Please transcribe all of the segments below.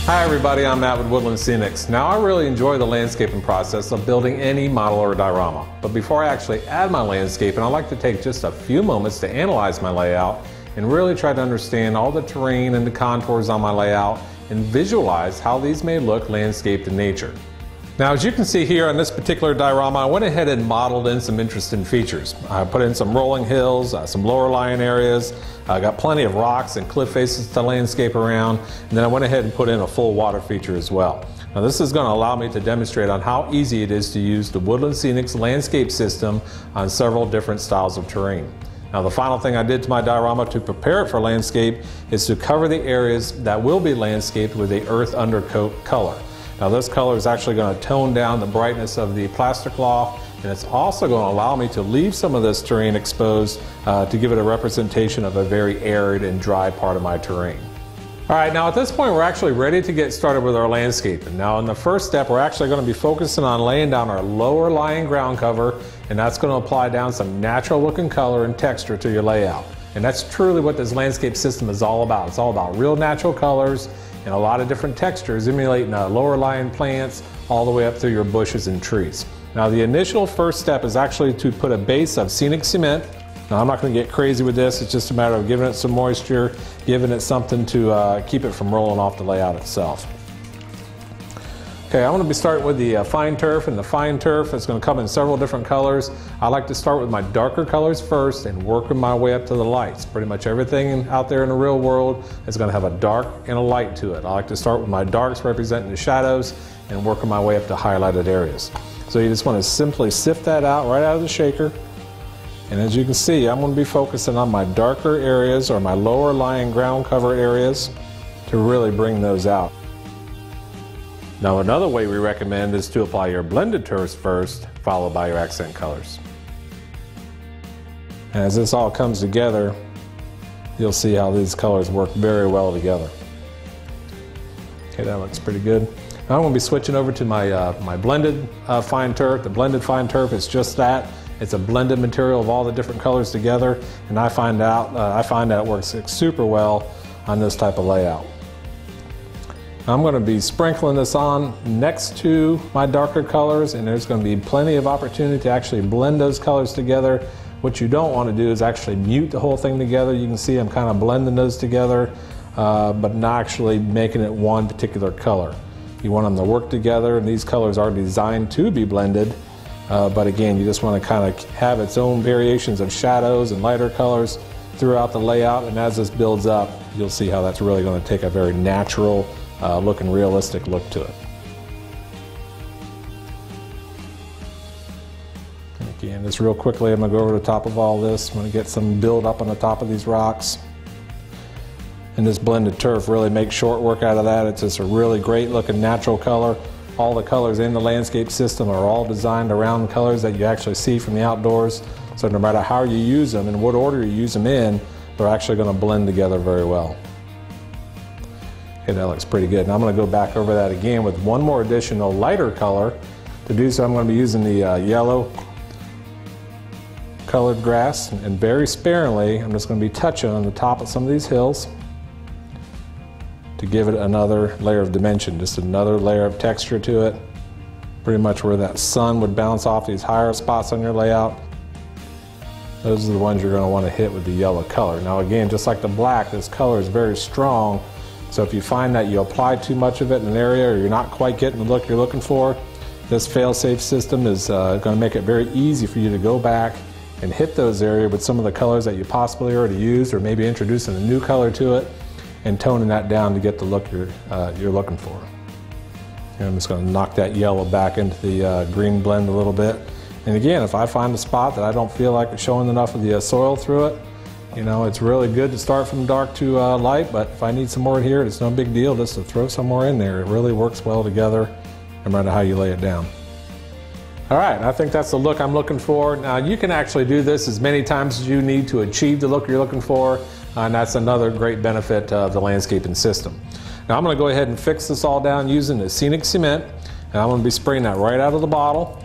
Hi everybody, I'm Matt with Woodland Scenics. Now I really enjoy the landscaping process of building any model or diorama. But before I actually add my landscaping, I like to take just a few moments to analyze my layout and really try to understand all the terrain and the contours on my layout and visualize how these may look landscaped in nature. Now as you can see here on this particular diorama, I went ahead and modeled in some interesting features. I put in some rolling hills, some lower lying areas, I got plenty of rocks and cliff faces to landscape around, and then I went ahead and put in a full water feature as well. Now this is going to allow me to demonstrate on how easy it is to use the Woodland Scenics landscape system on several different styles of terrain. Now the final thing I did to my diorama to prepare it for landscape is to cover the areas that will be landscaped with a earth undercoat color. Now this color is actually going to tone down the brightness of the plaster cloth, and it's also going to allow me to leave some of this terrain exposed to give it a representation of a very arid and dry part of my terrain. Alright, now at this point we're actually ready to get started with our landscaping. Now in the first step we're actually going to be focusing on laying down our lower lying ground cover, and that's going to apply down some natural looking color and texture to your layout. And that's truly what this landscape system is all about. It's all about real natural colors and a lot of different textures emulating lower lying plants all the way up through your bushes and trees. Now the initial first step is actually to put a base of scenic cement. Now I'm not going to get crazy with this, it's just a matter of giving it some moisture, giving it something to keep it from rolling off the layout itself. Okay, I'm going to be starting with the fine turf, and the fine turf is going to come in several different colors. I like to start with my darker colors first and working my way up to the lights. Pretty much everything out there in the real world is going to have a dark and a light to it. I like to start with my darks representing the shadows and working my way up to highlighted areas. So you just want to simply sift that out right out of the shaker. And as you can see, I'm going to be focusing on my darker areas or my lower lying ground cover areas to really bring those out. Now another way we recommend is to apply your blended turfs first, followed by your accent colors. And as this all comes together, you'll see how these colors work very well together. Okay, that looks pretty good. Now I'm going to be switching over to my blended fine turf. The blended fine turf is just that. It's a blended material of all the different colors together, and I find that it works super well on this type of layout. I'm going to be sprinkling this on next to my darker colors, and there's going to be plenty of opportunity to actually blend those colors together. What you don't want to do is actually mute the whole thing together. You can see I'm kind of blending those together, but not actually making it one particular color. You want them to work together, and these colors are designed to be blended, but again, you just want to kind of have its own variations of shadows and lighter colors throughout the layout, and as this builds up, you'll see how that's really going to take a very natural looking realistic look to it. And again, just real quickly, I'm going to go over the top of all this. I'm going to get some build up on the top of these rocks. And this blended turf really makes short work out of that. It's just a really great looking natural color. All the colors in the landscape system are all designed around colors that you actually see from the outdoors. So no matter how you use them and what order you use them in, they're actually going to blend together very well. Okay, that looks pretty good. Now I'm going to go back over that again with one more additional lighter color. To do so, I'm going to be using the yellow colored grass, and very sparingly I'm just going to be touching on the top of some of these hills to give it another layer of dimension, just another layer of texture to it, pretty much where that sun would bounce off these higher spots on your layout. Those are the ones you're going to want to hit with the yellow color. Now again, just like the black, this color is very strong. So if you find that you apply too much of it in an area, or you're not quite getting the look you're looking for, this fail-safe system is going to make it very easy for you to go back and hit those areas with some of the colors that you possibly already used, or maybe introducing a new color to it and toning that down to get the look you're looking for. And I'm just going to knock that yellow back into the green blend a little bit. And again, if I find a spot that I don't feel like it's showing enough of the soil through it, you know, it's really good to start from dark to light, but if I need some more here, it's no big deal just to throw some more in there. It really works well together, no matter how you lay it down. All right, I think that's the look I'm looking for. Now, you can actually do this as many times as you need to achieve the look you're looking for, and that's another great benefit of the landscaping system. Now, I'm going to go ahead and fix this all down using the scenic cement, and I'm going to be spraying that right out of the bottle.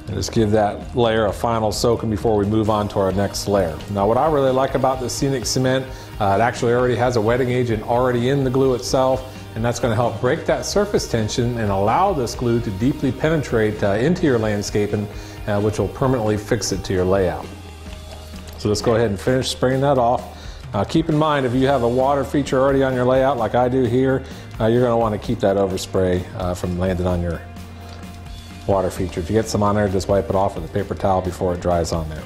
And Just give that layer a final soaking before we move on to our next layer. Now what I really like about the Scenic Cement, it actually already has a wetting agent already in the glue itself, and that's going to help break that surface tension and allow this glue to deeply penetrate into your landscaping, which will permanently fix it to your layout. So let's go ahead and finish spraying that off. Keep in mind, if you have a water feature already on your layout like I do here, you're going to want to keep that overspray from landing on your water feature. If you get some on there, just wipe it off with a paper towel before it dries on there.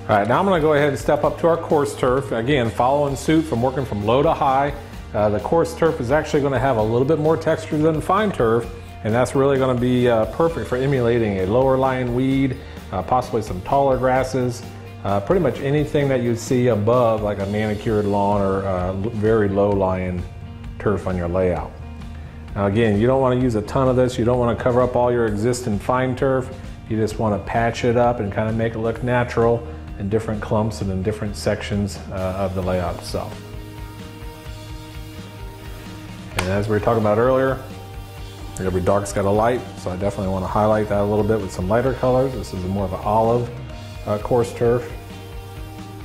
All right, now I'm going to go ahead and step up to our coarse turf. Again, following suit from working from low to high. The coarse turf is actually going to have a little bit more texture than fine turf, and that's really going to be perfect for emulating a lower lying weed, possibly some taller grasses, pretty much anything that you'd see above like a manicured lawn or very low lying turf on your layout. Now again, you don't want to use a ton of this. You don't want to cover up all your existing fine turf. You just want to patch it up and kind of make it look natural in different clumps and in different sections of the layout itself. And as we were talking about earlier, every dark's got a light, so I definitely want to highlight that a little bit with some lighter colors. This is more of an olive coarse turf.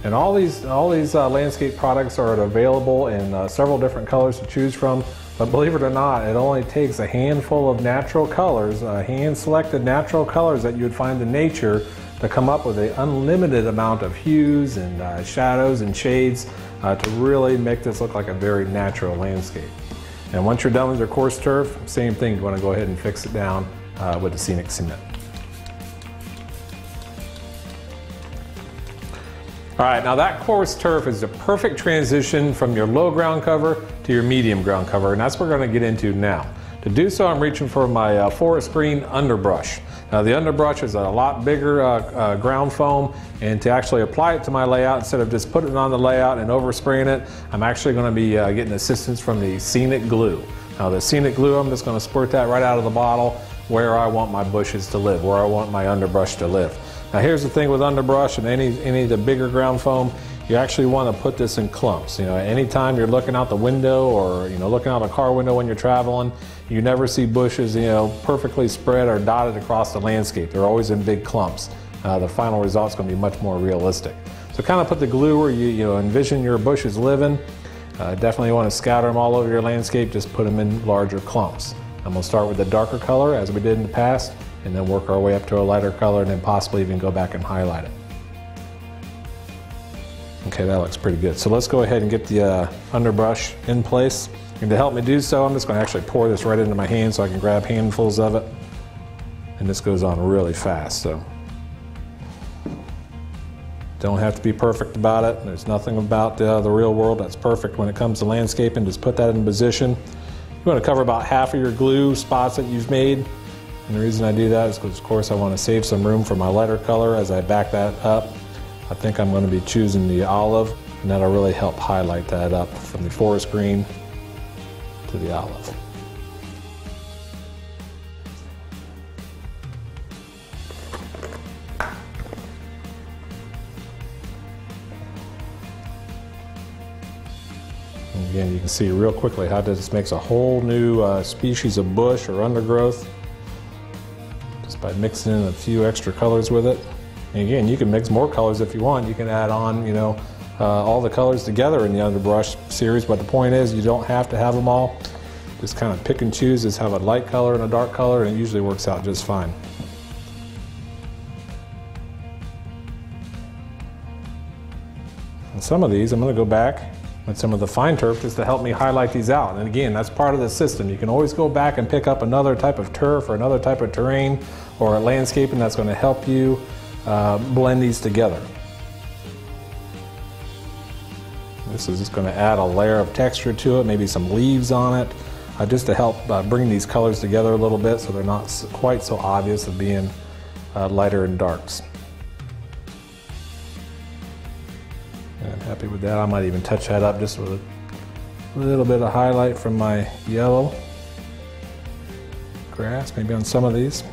And all these landscape products are available in several different colors to choose from. But believe it or not, it only takes a handful of natural colors, hand-selected natural colors that you would find in nature, to come up with an unlimited amount of hues and shadows and shades to really make this look like a very natural landscape. And once you're done with your coarse turf, same thing, you want to go ahead and fix it down with the Scenic Cement. All right, now that coarse turf is the perfect transition from your low ground cover to your medium ground cover, and that's what we're going to get into now. To do so, I'm reaching for my forest green underbrush. Now the underbrush is a lot bigger ground foam, and to actually apply it to my layout, instead of just putting it on the layout and overspraying it, I'm actually going to be getting assistance from the Scenic Glue. Now the Scenic Glue, I'm just going to squirt that right out of the bottle where I want my bushes to live, where I want my underbrush to live. Now here's the thing with underbrush and any of the bigger ground foam, you actually want to put this in clumps. You know, anytime you're looking out the window or looking out a car window when you're traveling, you never see bushes perfectly spread or dotted across the landscape. They're always in big clumps. The final result's going to be much more realistic. So kind of put the glue where you envision your bushes living. Definitely want to scatter them all over your landscape. Just put them in larger clumps. I'm going to start with the darker color as we did in the past, and then work our way up to a lighter color, and then possibly even go back and highlight it. Okay, that looks pretty good. So let's go ahead and get the underbrush in place. And to help me do so, I'm just going to actually pour this right into my hand so I can grab handfuls of it. And this goes on really fast, so don't have to be perfect about it. There's nothing about the real world that's perfect when it comes to landscaping. Just put that in position. You want to cover about half of your glue spots that you've made. And the reason I do that is because, of course, I want to save some room for my lighter color as I back that up. I think I'm going to be choosing the olive, and that'll really help highlight that up from the forest green to the olive. And again, you can see real quickly how this makes a whole new species of bush or undergrowth just by mixing in a few extra colors with it. And again, you can mix more colors if you want. You can add on, all the colors together in the underbrush series, but the point is you don't have to have them all. Just kind of pick and choose. Just have a light color and a dark color, and it usually works out just fine. And some of these, I'm going to go back with some of the fine turf just to help me highlight these out. And again, that's part of the system. You can always go back and pick up another type of turf or another type of terrain or a landscaping that's going to help you blend these together. This is just going to add a layer of texture to it, maybe some leaves on it, just to help bring these colors together a little bit so they're not quite so obvious of being lighter and darks. And I'm happy with that. I might even touch that up just with a little bit of highlight from my yellow grass, maybe on some of these.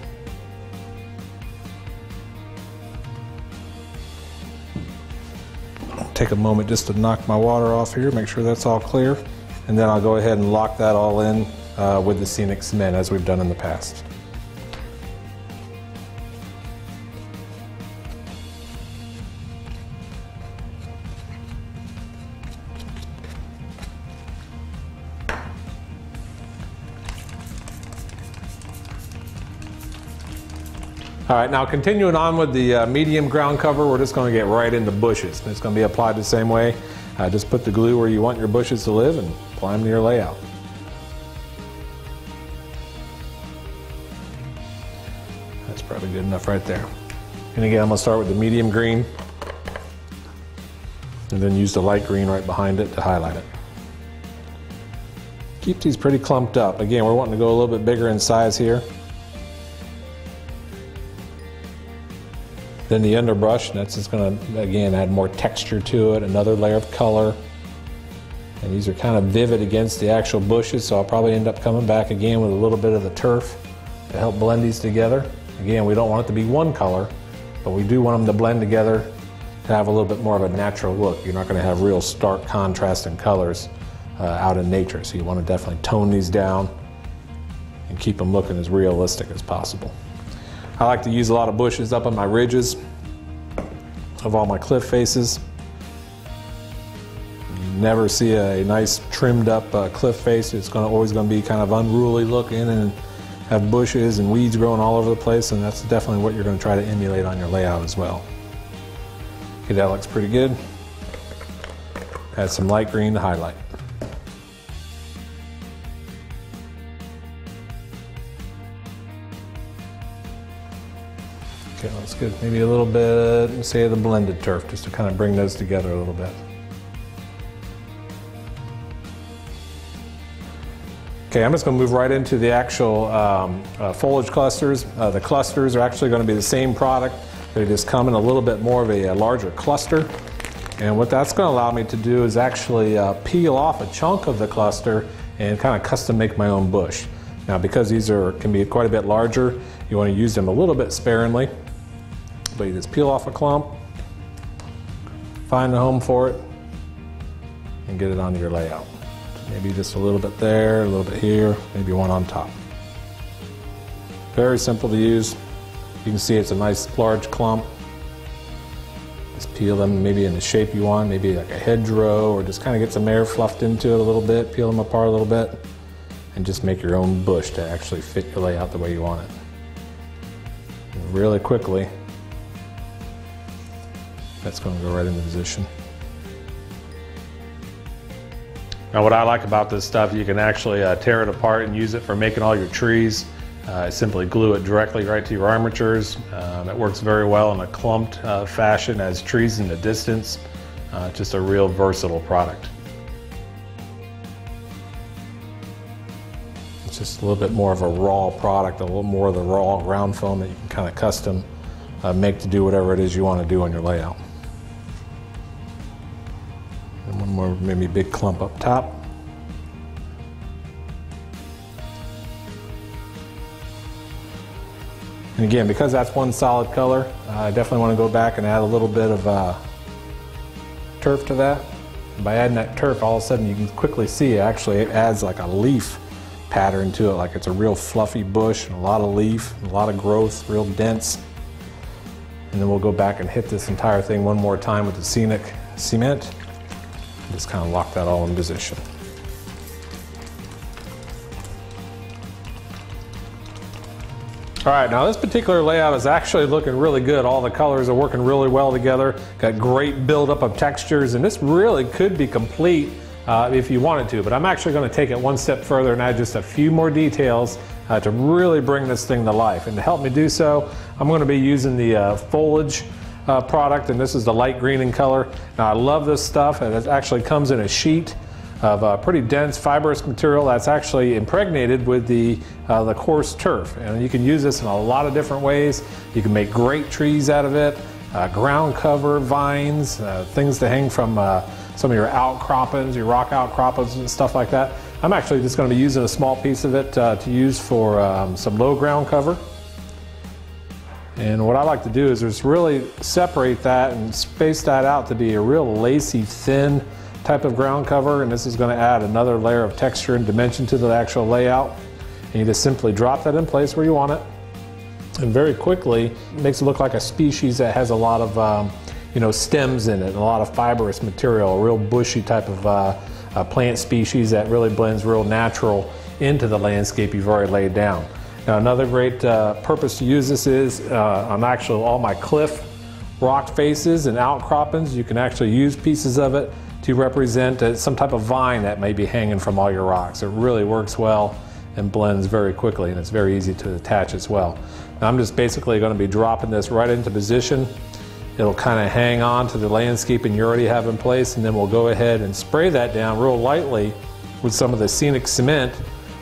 Take a moment just to knock my water off here, make sure that's all clear, and then I'll go ahead and lock that all in with the Scenic Cement as we've done in the past. All right, now continuing on with the medium ground cover, we're just going to get right into bushes. It's going to be applied the same way. Just put the glue where you want your bushes to live and apply them to your layout. That's probably good enough right there. And again, I'm going to start with the medium green and then use the light green right behind it to highlight it. Keep these pretty clumped up. Again, we're wanting to go a little bit bigger in size here. Then the underbrush, that's just going to, again, add more texture to it, another layer of color. And these are kind of vivid against the actual bushes, so I'll probably end up coming back again with a little bit of the turf to help blend these together. Again, we don't want it to be one color, but we do want them to blend together to have a little bit more of a natural look. You're not going to have real stark contrast in colors out in nature, so you want to definitely tone these down and keep them looking as realistic as possible. I like to use a lot of bushes up on my ridges of all my cliff faces. You never see a nice trimmed up cliff face. It's always going to be kind of unruly looking and have bushes and weeds growing all over the place, and that's definitely what you're going to try to emulate on your layout as well. Okay, that looks pretty good. Add some light green to highlight. Okay, that's good. Maybe a little bit, say, of the blended turf, just to kind of bring those together a little bit. Okay, I'm just going to move right into the actual foliage clusters. The clusters are actually going to be the same product. They just come in a little bit more of a larger cluster. And what that's going to allow me to do is actually peel off a chunk of the cluster and kind of custom make my own bush. Now, because these can be quite a bit larger, you want to use them a little bit sparingly. But you just peel off a clump, find a home for it, and get it onto your layout. Maybe just a little bit there, a little bit here, maybe one on top. Very simple to use. You can see it's a nice large clump. Just peel them maybe in the shape you want, maybe like a hedgerow, or just kind of get some air fluffed into it a little bit, peel them apart a little bit, and just make your own bush to actually fit your layout the way you want it. And really quickly, that's going to go right into position. Now, what I like about this stuff, you can actually tear it apart and use it for making all your trees. Simply glue it directly right to your armatures. It works very well in a clumped fashion as trees in the distance. Just a real versatile product. It's just a little bit more of a raw product, a little more of the raw ground foam that you can kind of custom make to do whatever it is you want to do on your layout. And one more maybe big clump up top. And again, because that's one solid color, I definitely want to go back and add a little bit of turf to that. And by adding that turf, all of a sudden you can quickly see it adds like a leaf pattern to it, like it's a real fluffy bush, and a lot of leaf, a lot of growth, real dense. And then we'll go back and hit this entire thing one more time with the Scenic cement. Just kind of lock that all in position. All right, now this particular layout is actually looking really good. All the colors are working really well together. Got great buildup of textures, and this really could be complete if you wanted to, but I'm actually going to take it one step further and add just a few more details to really bring this thing to life. And to help me do so, I'm going to be using the foliage product, and this is the light green in color. Now, I love this stuff, and it actually comes in a sheet of pretty dense fibrous material that's actually impregnated with the coarse turf. And you can use this in a lot of different ways. You can make great trees out of it, ground cover, vines, things to hang from some of your outcroppings, your rock outcroppings and stuff like that. I'm actually just going to be using a small piece of it to use for some low ground cover. And what I like to do is just really separate that and space that out to be a real lacy, thin type of ground cover. And this is going to add another layer of texture and dimension to the actual layout. And you just simply drop that in place where you want it. And very quickly, it makes it look like a species that has a lot of stems in it, and a lot of fibrous material, a real bushy type of plant species that really blends real natural into the landscape you've already laid down. Now another great purpose to use this is on actually all my cliff rock faces and outcroppings. You can actually use pieces of it to represent some type of vine that may be hanging from all your rocks. It really works well and blends very quickly, and it's very easy to attach as well. Now I'm just basically going to be dropping this right into position. It'll kind of hang on to the landscaping you already have in place, and then we'll go ahead and spray that down real lightly with some of the scenic cement,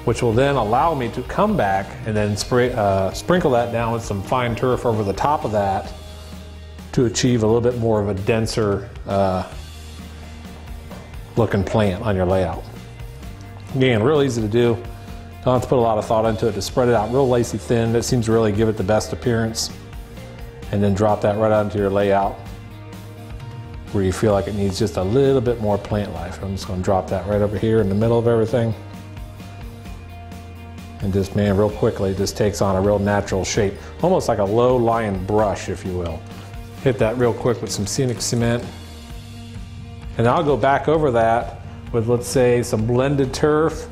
which will then allow me to come back and then sprinkle that down with some fine turf over the top of that to achieve a little bit more of a denser looking plant on your layout. Again, real easy to do. Don't have to put a lot of thought into it. To spread it out real lacy thin. That seems to really give it the best appearance. And then drop that right onto your layout where you feel like it needs just a little bit more plant life. I'm just going to drop that right over here in the middle of everything. And just, man, real quickly, it just takes on a real natural shape. Almost like a low-lying brush, if you will. Hit that real quick with some scenic cement. And I'll go back over that with, let's say, some blended turf,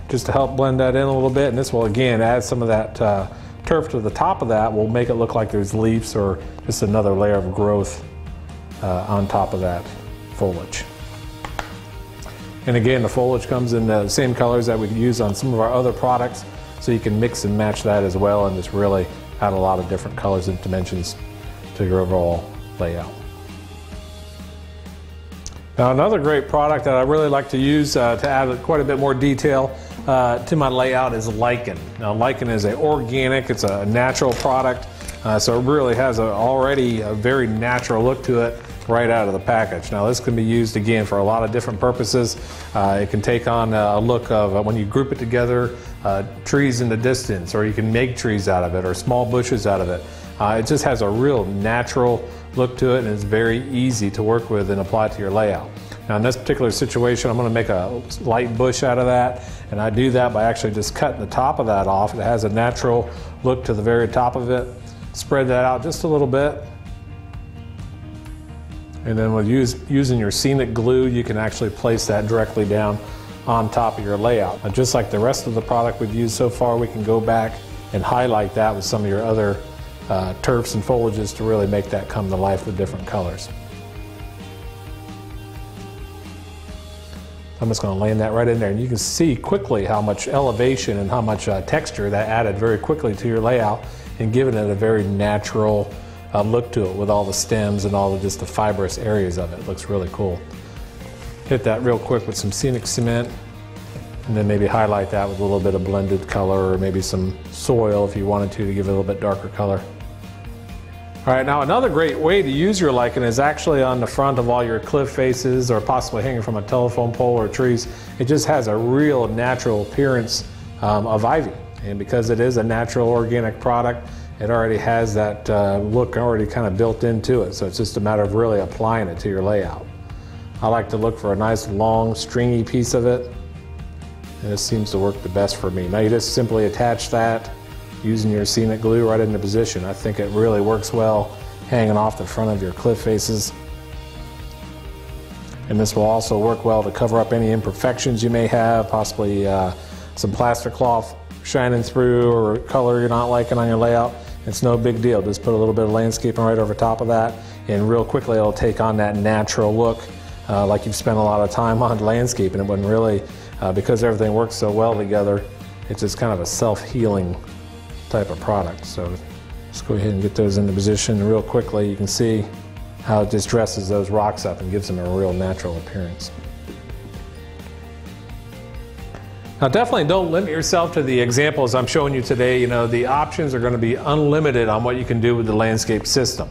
just to help blend that in a little bit. And this will, again, add some of that turf to the top of that. Will make it look like there's leaves or just another layer of growth on top of that foliage. And again, the foliage comes in the same colors that we can use on some of our other products, so you can mix and match that as well and just really add a lot of different colors and dimensions to your overall layout. Now another great product that I really like to use to add quite a bit more detail to my layout is lichen. Now lichen is an organic, it's a natural product, so it really has already a very natural look to it right out of the package. Now this can be used again for a lot of different purposes. It can take on a look of, when you group it together, trees in the distance, or you can make trees out of it or small bushes out of it. It just has a real natural look to it, and it's very easy to work with and apply to your layout. Now in this particular situation, I'm going to make a light bush out of that, and I do that by actually just cutting the top of that off. It has a natural look to the very top of it. Spread that out just a little bit. And then with using your scenic glue, you can actually place that directly down on top of your layout. Now, just like the rest of the product we've used so far, we can go back and highlight that with some of your other turfs and foliages to really make that come to life with different colors. I'm just going to land that right in there, and you can see quickly how much elevation and how much texture that added very quickly to your layout and giving it a very natural look to it with all the stems and all just the fibrous areas of it. It looks really cool. Hit that real quick with some scenic cement, and then maybe highlight that with a little bit of blended color, or maybe some soil if you wanted to give it a little bit darker color. All right, now another great way to use your lichen is actually on the front of all your cliff faces, or possibly hanging from a telephone pole or trees. It just has a real natural appearance of ivy, and because it is a natural organic product, it already has that look already kind of built into it, so it's just a matter of really applying it to your layout. I like to look for a nice long stringy piece of it, and this seems to work the best for me. Now you just simply attach that using your scenic glue right into position. I think it really works well hanging off the front of your cliff faces, and this will also work well to cover up any imperfections you may have, possibly some plaster cloth shining through or color you're not liking on your layout. It's no big deal. Just put a little bit of landscaping right over top of that, and real quickly it'll take on that natural look like you've spent a lot of time on landscaping. It wouldn't really, because everything works so well together, it's just kind of a self-healing type of product. So let's go ahead and get those into position real quickly. You can see how it just dresses those rocks up and gives them a real natural appearance. Now definitely don't limit yourself to the examples I'm showing you today. You know, the options are going to be unlimited on what you can do with the landscape system.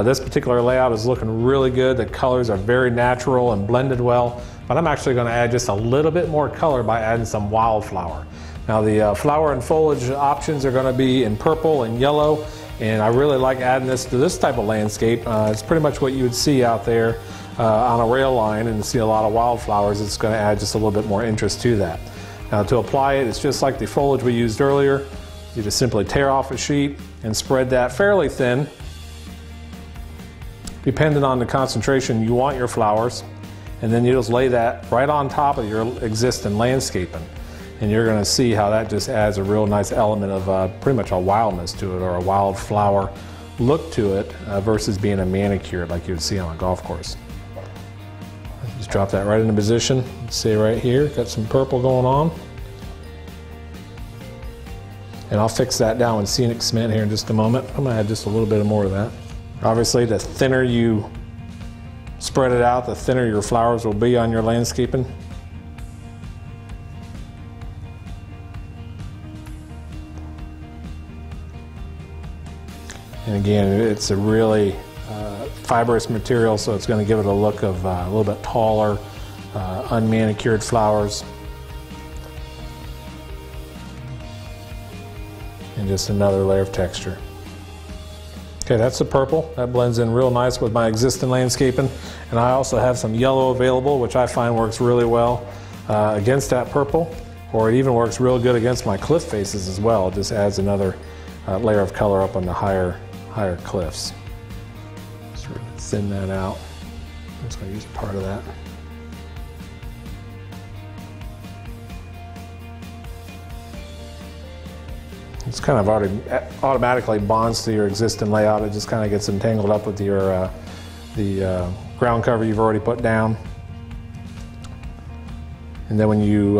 This particular layout is looking really good. The colors are very natural and blended well, but I'm actually going to add just a little bit more color by adding some wildflower. Now the flower and foliage options are going to be in purple and yellow, and I really like adding this to this type of landscape. It's pretty much what you would see out there on a rail line, and see a lot of wildflowers. It's going to add just a little bit more interest to that. Now to apply it, it's just like the foliage we used earlier. You just simply tear off a sheet and spread that fairly thin, depending on the concentration you want your flowers, and then you just lay that right on top of your existing landscaping. And you're going to see how that just adds a real nice element of pretty much a wildness to it, or a wildflower look to it, versus being a manicured like you would see on a golf course. Just drop that right into position. See right here, got some purple going on. And I'll fix that down with scenic cement here in just a moment. I'm going to add just a little bit more of that. Obviously, the thinner you spread it out, the thinner your flowers will be on your landscaping. And again, it's a really fibrous material, so it's going to give it a look of a little bit taller, unmanicured flowers. And just another layer of texture. Okay, that's the purple. That blends in real nice with my existing landscaping. And I also have some yellow available, which I find works really well against that purple, or it even works real good against my cliff faces as well. It just adds another layer of color up on the higher cliffs. Just really thin that out. I'm just going to use a part of that. It's kind of already automatically bonds to your existing layout. It just kind of gets entangled up with your the ground cover you've already put down. And then when you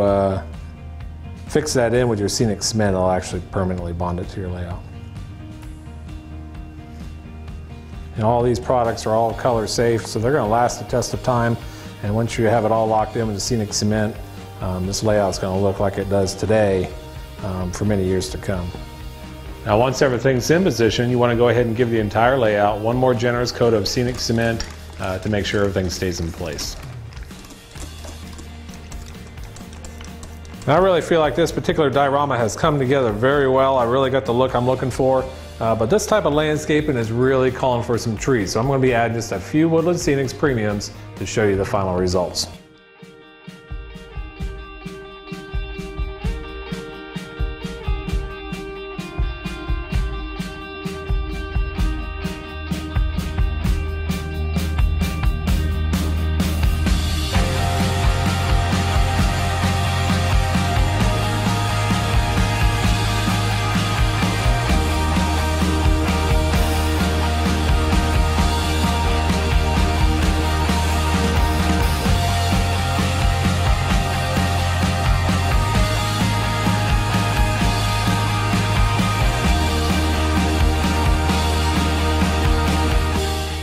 fix that in with your scenic cement, it'll actually permanently bond it to your layout. And all these products are all color safe, so they're going to last the test of time. And once you have it all locked in with the scenic cement, this layout is going to look like it does today for many years to come. Now, once everything's in position, you want to go ahead and give the entire layout one more generous coat of scenic cement to make sure everything stays in place. Now, I really feel like this particular diorama has come together very well. I really got the look I'm looking for. But this type of landscaping is really calling for some trees. So I'm going to be adding just a few Woodland Scenics premiums to show you the final results.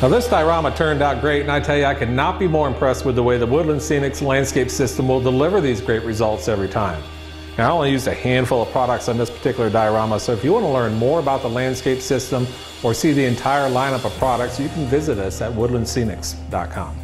Now, this diorama turned out great, and I tell you, I could not be more impressed with the way the Woodland Scenics landscape system will deliver these great results every time. Now, I only used a handful of products on this particular diorama, so if you want to learn more about the landscape system or see the entire lineup of products, you can visit us at woodlandscenics.com.